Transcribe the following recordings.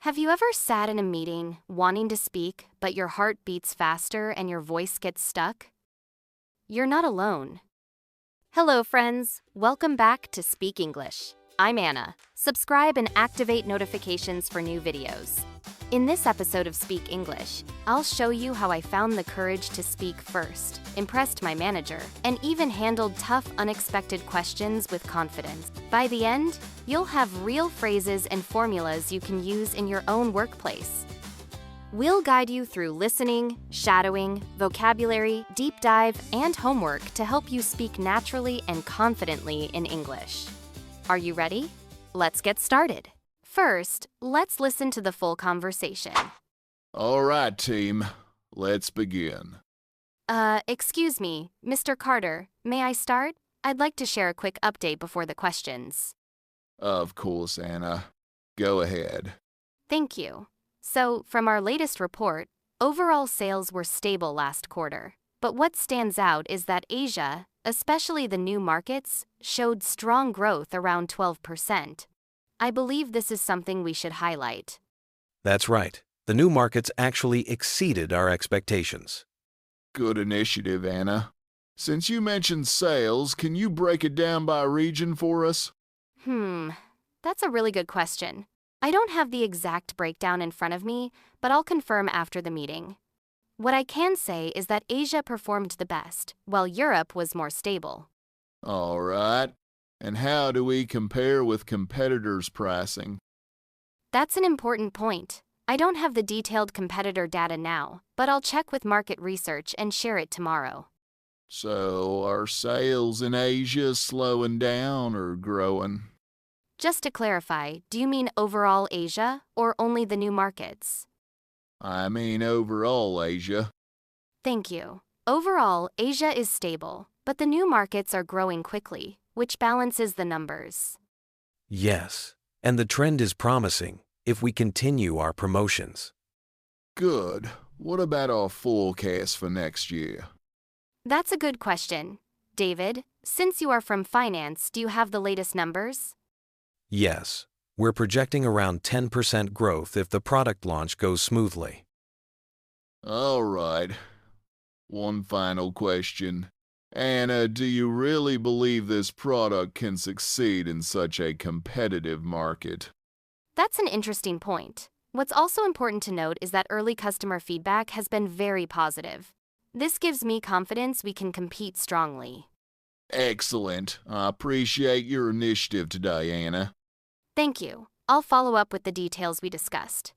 Have you ever sat in a meeting wanting to speak, but your heart beats faster and your voice gets stuck? You're not alone. Hello, friends. Welcome back to Speak English. I'm Anna. Subscribe and activate notifications for new videos. In this episode of Speak English, I'll show you how I found the courage to speak first, impressed my manager, and even handled tough, unexpected questions with confidence. By the end, you'll have real phrases and formulas you can use in your own workplace. We'll guide you through listening, shadowing, vocabulary, deep dive, and homework to help you speak naturally and confidently in English. Are you ready? Let's get started. First, let's listen to the full conversation. All right, team. Let's begin. Excuse me, Mr. Carter, may I start? I'd like to share a quick update before the questions. Of course, Anna. Go ahead. Thank you. So, from our latest report, overall sales were stable last quarter. But what stands out is that Asia, especially the new markets, showed strong growth around 12%. I believe this is something we should highlight. That's right. The new markets actually exceeded our expectations. Good initiative, Anna. Since you mentioned sales, can you break it down by region for us? That's a really good question. I don't have the exact breakdown in front of me, but I'll confirm after the meeting. What I can say is that Asia performed the best, while Europe was more stable. All right. And how do we compare with competitors' pricing? That's an important point. I don't have the detailed competitor data now, but I'll check with market research and share it tomorrow. So, are sales in Asia slowing down or growing? Just to clarify, do you mean overall Asia or only the new markets? I mean overall Asia. Thank you. Overall, Asia is stable, but the new markets are growing quickly, which balances the numbers. Yes, and the trend is promising if we continue our promotions. Good. What about our forecast for next year? That's a good question. David, since you are from finance, do you have the latest numbers? Yes, we're projecting around 10% growth if the product launch goes smoothly. All right. One final question. Anna, do you really believe this product can succeed in such a competitive market? That's an interesting point. What's also important to note is that early customer feedback has been very positive. This gives me confidence we can compete strongly. Excellent. I appreciate your initiative today, Anna. Thank you. I'll follow up with the details we discussed.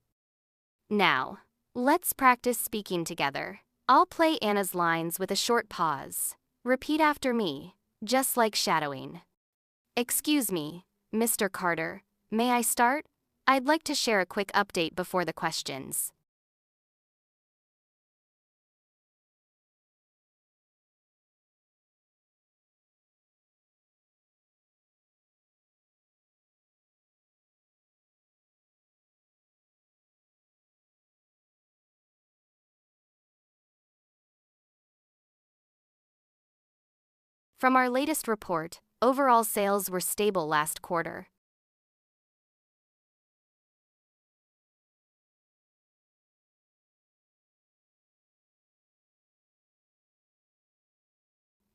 Now, let's practice speaking together. I'll play Anna's lines with a short pause. Repeat after me, just like shadowing. Excuse me, Mr. Carter, may I start? I'd like to share a quick update before the questions. From our latest report, overall sales were stable last quarter.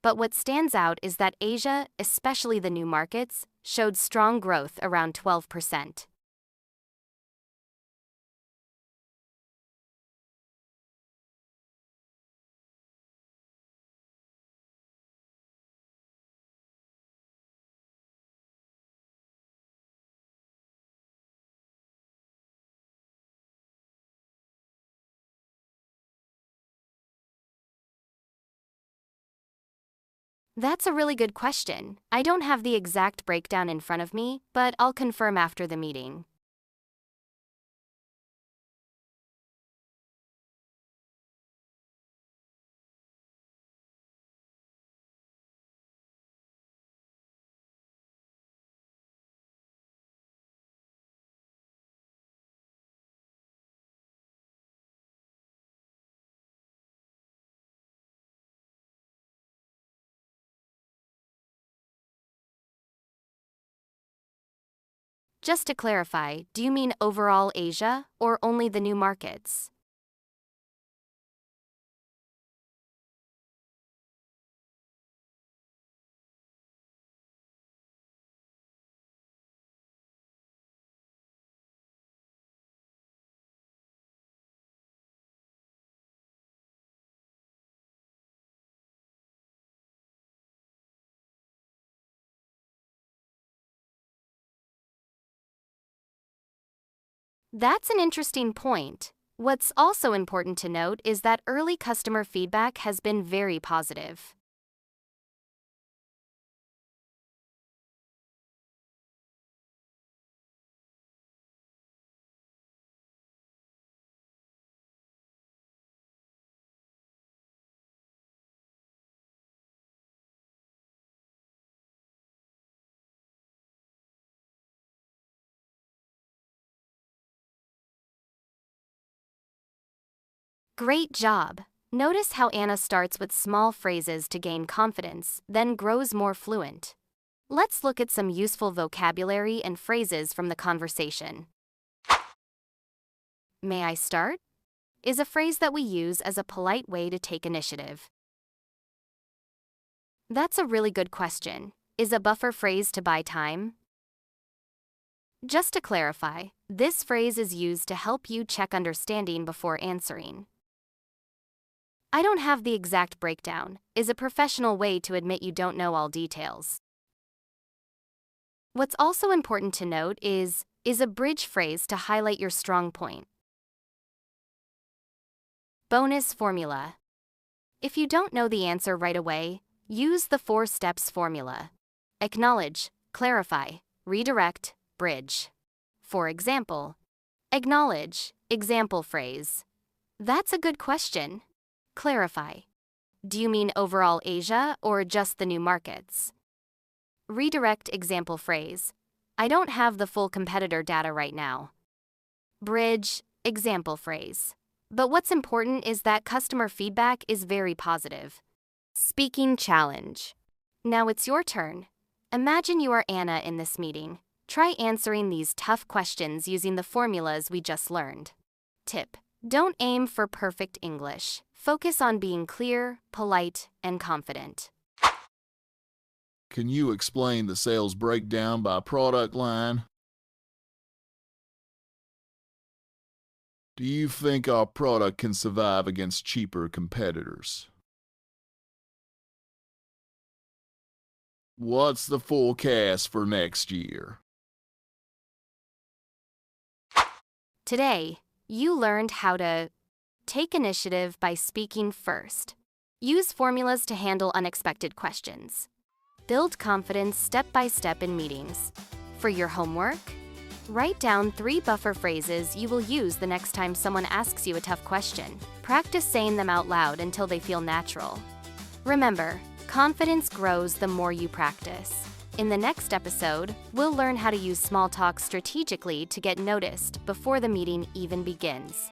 But what stands out is that Asia, especially the new markets, showed strong growth around 12%. That's a really good question. I don't have the exact breakdown in front of me, but I'll confirm after the meeting. Just to clarify, do you mean overall Asia or only the new markets? That's an interesting point. What's also important to note is that early customer feedback has been very positive. Great job! Notice how Anna starts with small phrases to gain confidence, then grows more fluent. Let's look at some useful vocabulary and phrases from the conversation. May I start? Is a phrase that we use as a polite way to take initiative. That's a really good question. Is a buffer phrase to buy time? Just to clarify, this phrase is used to help you check understanding before answering. I don't have the exact breakdown is a professional way to admit you don't know all details. What's also important to note is a bridge phrase to highlight your strong point. Bonus formula. If you don't know the answer right away, use the 4 steps formula. Acknowledge, clarify, redirect, bridge. For example, acknowledge, example phrase. That's a good question. Clarify. Do you mean overall Asia or just the new markets? Redirect, example phrase. I don't have the full competitor data right now. Bridge, example phrase. But what's important is that customer feedback is very positive. Speaking challenge. Now it's your turn. Imagine you are Anna in this meeting. Try answering these tough questions using the formulas we just learned. Tip: don't aim for perfect English. Focus on being clear, polite, and confident. Can you explain the sales breakdown by product line? Do you think our product can survive against cheaper competitors? What's the forecast for next year? Today, you learned how to take initiative by speaking first. Use formulas to handle unexpected questions. Build confidence step by step in meetings. For your homework, write down 3 buffer phrases you will use the next time someone asks you a tough question. Practice saying them out loud until they feel natural. Remember, confidence grows the more you practice. In the next episode, we'll learn how to use small talk strategically to get noticed before the meeting even begins.